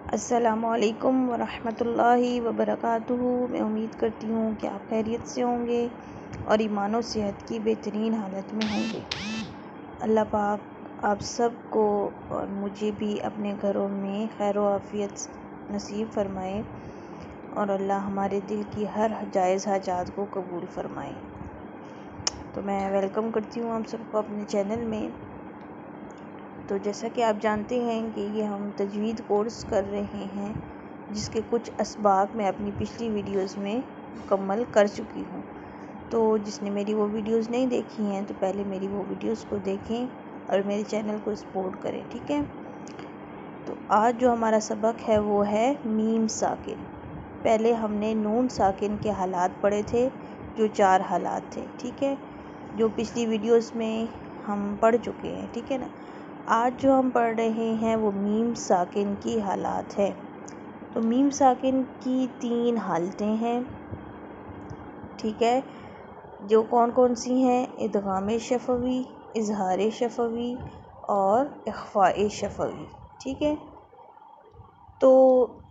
السلام علیکم ورحمۃ اللہ وبرکاتہ۔ میں امید کرتی ہوں کہ آپ خیریت سے ہوں گے اور ایمان و صحت کی بہترین حالت میں ہوں گے۔ اللہ پاک آپ سب کو اور مجھے بھی اپنے گھروں میں خیر و عافیت نصیب فرمائے اور اللہ ہمارے دل کی ہر جائز حاجات کو قبول فرمائے۔ تو میں ویلکم کرتی ہوں آپ سب کو اپنے چینل میں۔ تو جیسا کہ آپ جانتے ہیں کہ یہ ہم تجوید کورس کر رہے ہیں، جس کے کچھ اسباق میں اپنی پچھلی ویڈیوز میں مکمل کر چکی ہوں۔ تو جس نے میری وہ ویڈیوز نہیں دیکھی ہیں تو پہلے میری وہ ویڈیوز کو دیکھیں اور میرے چینل کو سپورٹ کریں، ٹھیک ہے؟ تو آج جو ہمارا سبق ہے وہ ہے میم ساکن۔ پہلے ہم نے نون ساکن کے حالات پڑھے تھے، جو 4 حالات تھے، ٹھیک ہے، جو پچھلی ویڈیوز میں ہم پڑھ چکے ہیں، ٹھیک ہے نا؟ آج جو ہم پڑھ رہے ہیں وہ میم ساکن کی حالات ہے۔ تو میم ساکن کی 3 حالتیں ہیں، ٹھیک ہے، جو کون کون سی ہیں؟ ادغام شفوی، اظہار شفوی اور اخفاء شفوی، ٹھیک ہے؟ تو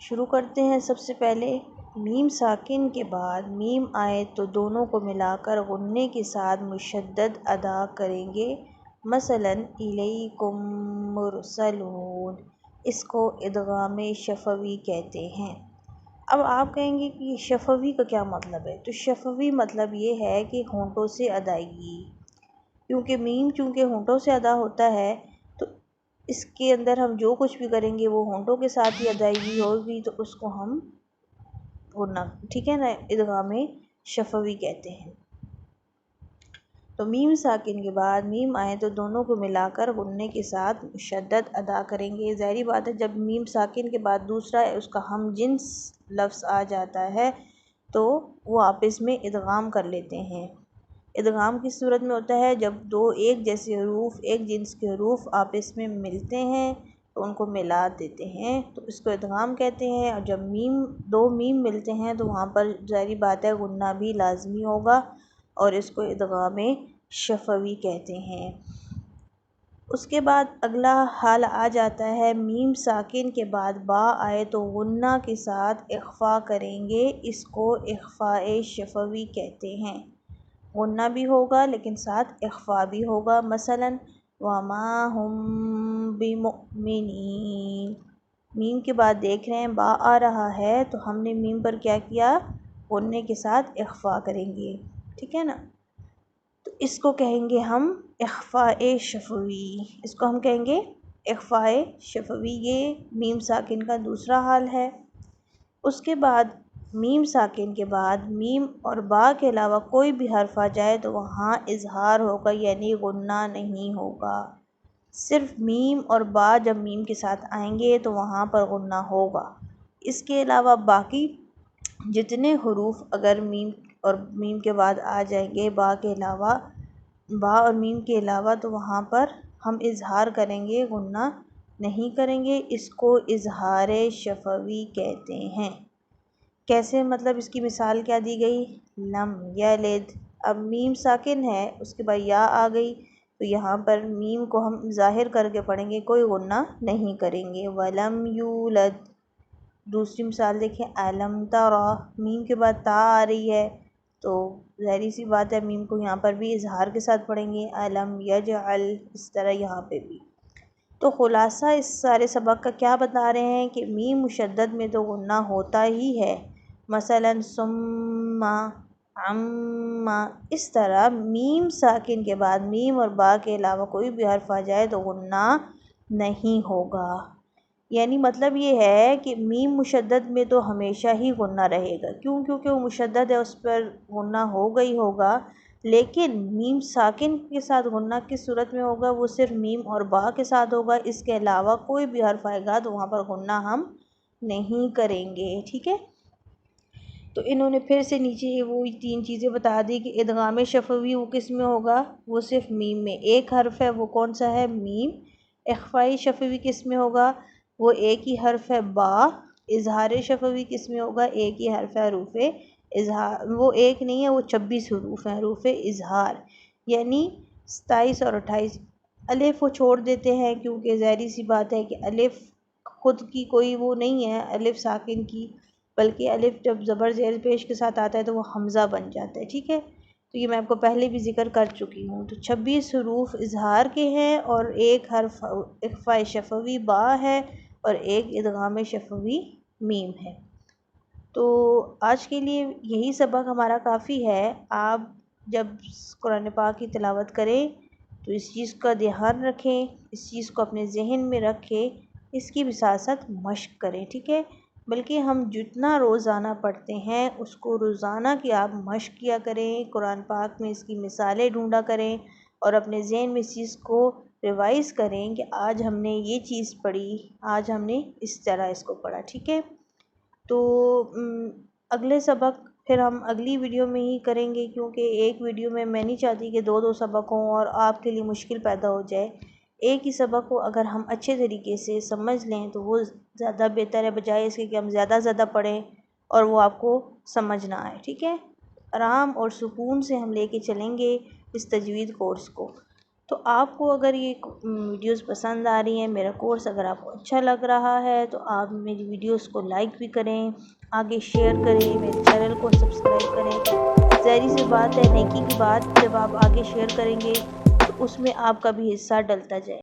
شروع کرتے ہیں۔ سب سے پہلے میم ساکن کے بعد میم آئے تو دونوں کو ملا کر غنّے کے ساتھ مشدد ادا کریں گے، مثلاً الیکم مرسلون، اس کو ادغام شفوی کہتے ہیں۔ اب آپ کہیں گے کہ شفوی کا کیا مطلب ہے؟ تو شفوی مطلب یہ ہے کہ ہونٹوں سے ادائیگی، کیونکہ میم چونکہ ہونٹوں سے ادا ہوتا ہے تو اس کے اندر ہم جو کچھ بھی کریں گے وہ ہونٹوں کے ساتھ ہی ادائیگی ہوگی، تو اس کو ہم غنّہ، ٹھیک ہے نا، ادغام شفوی کہتے ہیں۔ تو میم ساکن کے بعد میم آئے تو دونوں کو ملا کر غنّے کے ساتھ مشدد ادا کریں گے۔ ظاہری بات ہے جب میم ساکن کے بعد دوسرا اس کا ہم جنس لفظ آ جاتا ہے تو وہ آپس میں ادغام کر لیتے ہیں۔ ادغام کس صورت میں ہوتا ہے؟ جب 2 ایک جیسے حروف، ایک جنس کے حروف آپس میں ملتے ہیں تو ان کو ملا دیتے ہیں، تو اس کو ادغام کہتے ہیں۔ اور جب 2 میم ملتے ہیں تو وہاں پر ظاہری بات ہے غنّہ بھی لازمی ہوگا اور اس کو ادغام شفوی کہتے ہیں۔ اس کے بعد اگلا حال آ جاتا ہے میم ساکن کے بعد با آئے تو غنّہ کے ساتھ اخفاء کریں گے، اس کو اخفاء شفوی کہتے ہیں۔ غنّہ بھی ہوگا لیکن ساتھ اخفاء بھی ہوگا، مثلاً وَمَا هُم بِمُؤْمِنِينَ۔ میم کے بعد دیکھ رہے ہیں با آ رہا ہے تو ہم نے میم پر کیا کیا؟ غنّے کے ساتھ اخفاء کریں گے، ٹھیک ہے نا؟ تو اس کو کہیں گے ہم اخفاء شفوی، اس کو ہم کہیں گے اخفاء شفوی۔ یہ میم ساکن کا دوسرا حال ہے۔ اس کے بعد میم ساکن کے بعد میم اور با کے علاوہ کوئی بھی حرف آ جائے تو وہاں اظہار ہوگا، یعنی غنّہ نہیں ہوگا۔ صرف میم اور با جب میم کے ساتھ آئیں گے تو وہاں پر غنّہ ہوگا۔ اس کے علاوہ باقی جتنے حروف اگر میم کے بعد آ جائیں گے با اور میم کے علاوہ تو وہاں پر ہم اظہار کریں گے، غنّہ نہیں کریں گے، اس کو اظہار شفوی کہتے ہیں۔ کیسے؟ مطلب اس کی مثال کیا دی گئی؟ لم یلد، اب میم ساکن ہے اس کے بعد یا آ گئی تو یہاں پر میم کو ہم ظاہر کر کے پڑھیں گے، کوئی غنّہ نہیں کریں گے۔ ولم یولد، دوسری مثال دیکھیں الم تری، میم کے بعد تا آ رہی ہے تو ظاہری سی بات ہے میم کو یہاں پر بھی اظہار کے ساتھ پڑھیں گے، الم یجعل، اس طرح یہاں پہ بھی۔ تو خلاصہ اس سارے سبق کا کیا بتا رہے ہیں کہ میم مشدد میں تو غنّہ ہوتا ہی ہے، مثلاً ثم، عم، اس طرح میم ساکن کے بعد میم اور با کے علاوہ کوئی بھی حرف آ جائے تو غنّہ نہیں ہوگا۔ یعنی مطلب یہ ہے کہ میم مشدد میں تو ہمیشہ ہی غنّہ رہے گا، کیونکہ وہ مشدد ہے اس پر غنّہ ہوگا ہی ہوگا، لیکن میم ساکن کے ساتھ غنّہ کس صورت میں ہوگا؟ وہ صرف میم اور با کے ساتھ ہوگا، اس کے علاوہ کوئی بھی حرف آئے گا تو وہاں پر غنّہ ہم نہیں کریں گے، ٹھیک ہے؟ تو انہوں نے پھر سے نیچے وہ 3 چیزیں بتا دی کہ ادغام شفوی وہ کس میں ہوگا؟ وہ صرف میم میں، ایک حرف ہے وہ کون سا ہے؟ میم۔ اخفاء شفوی کس میں ہوگا؟ وہ ایک ہی حرف ہے با۔ اظہار شفوی کس میں ہوگا؟ ایک ہی حرف ہے حروف اظہار، وہ ایک نہیں ہے، وہ 26 حروف ہیں، حروف اظہار، یعنی 27 اور 28۔ الف کو چھوڑ دیتے ہیں کیونکہ ظاہری سی بات ہے کہ الف خود کی کوئی وہ نہیں ہے الف ساکن کی، بلکہ الف جب زبر زیر پیش کے ساتھ آتا ہے تو وہ حمزہ بن جاتا ہے، ٹھیک ہے۔ تو یہ میں آپ کو پہلے بھی ذکر کر چکی ہوں۔ تو 26 حروف اظہار کے ہیں اور ایک حرف اخفاء شفوی با ہے اور ایک ادغام شفوی میم ہے۔ تو آج کے لیے یہی سبق ہمارا کافی ہے۔ آپ جب قرآن پاک کی تلاوت کریں تو اس چیز کا دھیان رکھیں، اس چیز کو اپنے ذہن میں رکھیں، اس کی بھی ساتھ ساتھ مشق کریں، ٹھیک ہے۔ بلکہ ہم جتنا روزانہ پڑھتے ہیں اس کو روزانہ کی آپ مشق کیا کریں، قرآن پاک میں اس کی مثالیں ڈھونڈا کریں اور اپنے ذہن میں اس چیز کو ریوائز کریں کہ آج ہم نے یہ چیز پڑھی، آج ہم نے اس طرح اس کو پڑھا، ٹھیک ہے۔ تو اگلے سبق پھر ہم اگلی ویڈیو میں ہی کریں گے، کیونکہ ایک ویڈیو میں نہیں چاہتی کہ دو سبق ہوں اور آپ کے لیے مشکل پیدا ہو جائے۔ ایک ہی سبق کو اگر ہم اچھے طریقے سے سمجھ لیں تو وہ زیادہ بہتر ہے، بجائے اس کے کہ ہم زیادہ پڑھیں اور وہ آپ کو سمجھ نہ آئے، ٹھیک ہے۔ آرام اور سکون سے ہم لے کے چلیں گے اس تجوید کورس کو۔ تو آپ کو اگر یہ ویڈیوز پسند آ رہی ہیں، میرا کورس اگر آپ کو اچھا لگ رہا ہے تو آپ میری ویڈیوز کو لائک بھی کریں، آگے شیئر کریں، میرے چینل کو سبسکرائب کریں۔ ظاہری سی بات ہے، نیکی کی بات جب آپ آگے شیئر کریں گے تو اس میں آپ کا بھی حصہ ڈلتا جائے۔